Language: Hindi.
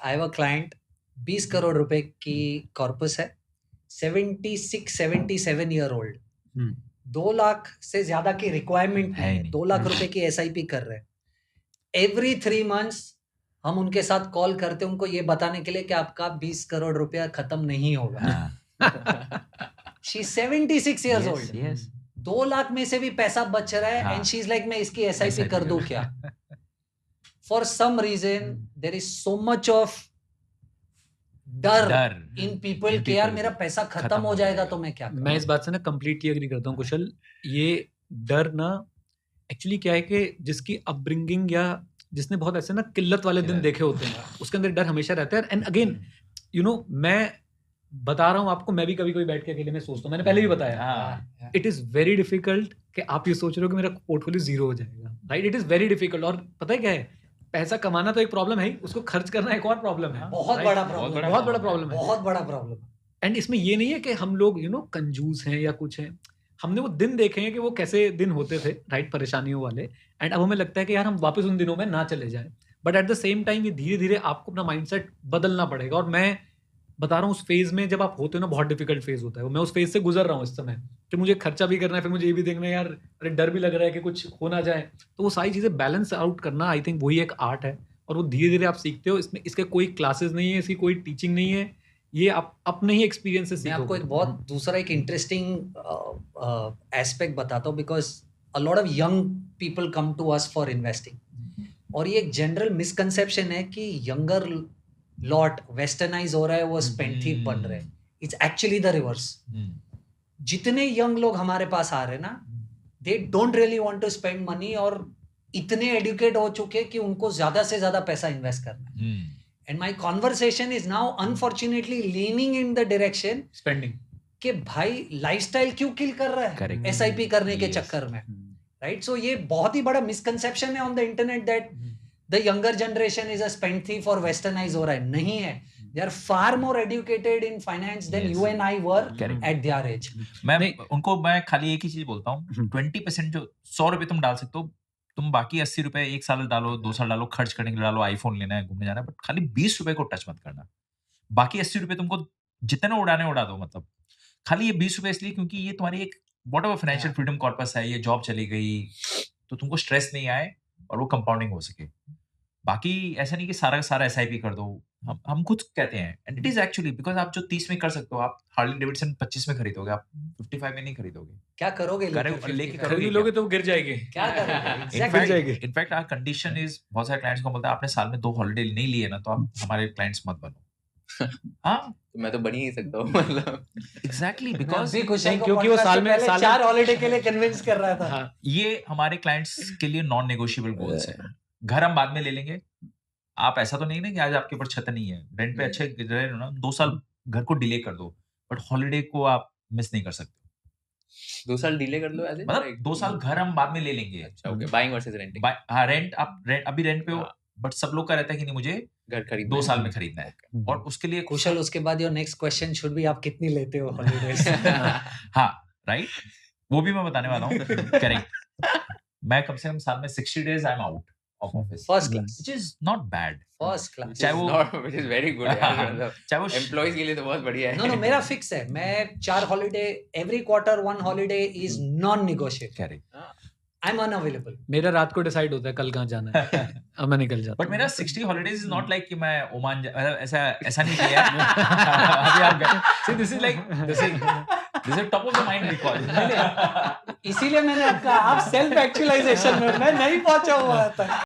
I have a client 20 crore रुपए की कॉर्पस है, 76-77 ईयर ओल्ड, 2 लाख से ज्यादा की रिक्वायरमेंट है नहीं ही है, नहीं। 2 लाख रुपए की एसआईपी कर रहे हैं। एवरी 3 मंथ्स हम उनके साथ कॉल करते हैं उनको ये बताने के लिए कि आपका 20 करोड़ रुपया खत्म नहीं होगा। हाँ, she 76 years yes, old, yes. 2 lakh में से भी पैसा बच रहा है हाँ। एंड शी इज लाइक मैं इसकी एसआईपी SIP कर दूं क्या? For some reason there is so much of डर इन पीपल कि यार मेरा पैसा खत्म हो जाएगा तो मैं क्या करूं? मैं इस बात से ना कंप्लीटली एग्री करता हूँ कुशल। ये डर ना एक्चुअली क्या है कि जिसकी अपब्रिंगिंग या जिसने बहुत ऐसे ना किल्लत वाले दिन देखे होते हैं उसके अंदर डर हमेशा रहता है। एंड अगेन मैं बता रहा हूँ आपको, मैं भी कभी कभी बैठ के अकेले में सोचता हूँ, मैंने पहले भी बताया, इट इज वेरी डिफिकल्ट कि आप ये सोच रहे हो कि मेरा पोर्टफोलियो जीरो हो जाएगा, right? It is very difficult. और पता है क्या है, पैसा कमाना तो एक प्रॉब्लम है, उसको खर्च करना एक और प्रॉब्लम है। बहुत बड़ा प्रॉब्लम, बहुत बड़ा प्रॉब्लम है, बहुत बड़ा प्रॉब्लम। एंड इसमें ये नहीं है कि हम लोग कंजूस हैं या कुछ है, हमने वो दिन देखे हैं कि वो कैसे दिन होते थे, राइट, परेशानियों वाले। एंड अब हमें लगता है कि यार हम वापस उन दिनों में ना चले जाएं, but at the same time ये धीरे धीरे आपको अपना माइंडसेट बदलना पड़ेगा। और मैं बता रहा हूँ उस फेज में जब आप होते हो ना, बहुत डिफिकल्ट फेज होता है, मैं उस फेज से गुजर रहा हूँ इस समय कि मुझे खर्चा भी करना है, फिर मुझे ये भी देखना है यार, अरे डर भी लग रहा है कि कुछ हो ना जाए। तो वो सारी चीजें बैलेंस आउट करना, आई थिंक वही एक आर्ट है, और वो धीरे धीरे आप सीखते हो। इसमें इसके कोई क्लासेस नहीं है, इसकी कोई टीचिंग नहीं है, ये आप अपने ही एक्सपीरियंस से सीखोगे। मैं आपको एक बहुत दूसरा एक इंटरेस्टिंग एस्पेक्ट बताता हूँ, because a lot of young people come to us for investing, और ये एक जनरल मिसकंसेप्शन है कि यंगर लॉट वेस्टर्नाइज हो रहा है, वो स्पेंड थीफ बन रहे हैं। It's actually the reverse. जितने यंग लोग हमारे पास आ रहे हैं ना, they don't really want to spend money, और इतने एडुकेट हो चुके कि उनको ज्यादा से ज्यादा पैसा इन्वेस्ट करना है। And my conversation is now unfortunately leaning in the direction spending कि भाई लाइफस्टाइल क्यों किल कर रहा है एसआईपी करने के चक्कर में, राइट? सो ये बहुत ही बड़ा मिसकंसेप्शन है on the internet that the younger generation is a spend thief और वेस्टर्नाइज हो रहा है। नहीं है, they are far more educated in finance than you and I were at their age. मैं खाली एक ही चीज बोलता हूँ, 20% जो 100 रुपए तुम डाल सकते हो, तुम बाकी 80 रुपए 1 साल डालो, 2 साल डालो, खर्च करने के लिए डालो, आईफोन लेना है, घूमने जाना है, बट खाली 20 रुपए को टच मत करना। बाकी 80 रुपए तुमको जितने उड़ाने उड़ा दो। मतलब खाली ये 20 रुपए इसलिए क्योंकि ये तुम्हारी एक what ever financial freedom corpus है, ये जॉब चली गई तो तुमको स्ट्रेस नहीं आए और वो कंपाउंडिंग हो सके। बाकी ऐसा नहीं कि सारा का सारा एसआईपी कर दो। हम खुद कहते हैं, and it is actually because आप जो 30 में कर सकते हो, आप हार्ली डेविडसन 25 में खरीदोगे, आप 55 में नहीं खरीदोगे। क्या करोगे? लेके खरीद लोगे तो वो गिर जाएंगे। क्या करोगे? इनफैक्ट आवर कंडीशन इज, बहुत सारे क्लाइंट्स को बोलता है आपने साल में 2 हॉलिडे नहीं लिए ना तो आप हमारे क्लाइंट्स मत बनो। हाँ, तो मैं तो बन ही नहीं सकता हूँ, मतलब एग्जैक्टली, बिकॉज क्योंकि वो साल में 4 हॉलिडे के लिए कन्विंस कर रहा था। ये हमारे क्लाइंट्स के लिए नॉन नेगोशिएबल गोल्स है। घर हम बाद में ले लेंगे। आप ऐसा तो नहीं ना कि आज आपके ऊपर छत नहीं है, रेंट पे अच्छे रह रहे हो ना, 2 साल घर को डिले कर दो, बट हॉलिडे को आप मिस नहीं कर सकते। 2 साल डिले कर लो, ऐसे मतलब 2 साल घर हम बाद में ले लेंगे। अच्छा, ओके, बाइंग वर्सेस रेंटिंग। हाँ, रेंट आप अभी रेंट पे हो, बट सब लोग का रहता है कि नहीं मुझे घर खरीदना 2 साल में खरीदना है, और उसके लिए कुशल उसके बाद your next question should be आप कितनी लेते हो हॉलिडेज? हाँ, राइट, वो भी मैं बताने वाला हूँ। करेक्ट, मैं कम से कम साल में 60 days I am out of office, first class, which is not bad. First class, चाहे वो व्हिच इज वेरी गुड यार, मतलब चाहे वो एम्प्लॉइज के लिए तो बहुत बढ़िया है। नो मेरा फिक्स है, मैं 4 holiday every quarter, 1 holiday is non negotiable. Correct, I am unavailable. मेरा रात को डिसाइड होता है कल कहाँ जाना है, अब मैं निकल जाता बट मेरा 60 हॉलिडेज इज नॉट लाइक कि मैं ओमान ऐसा नहीं किया अभी आप गए। This is top of the mind recall. इसीलिए मैंने कहा आप सेल्फ एक्चुअलाइजेशन में मैं नहीं पहुंचा हुआ था।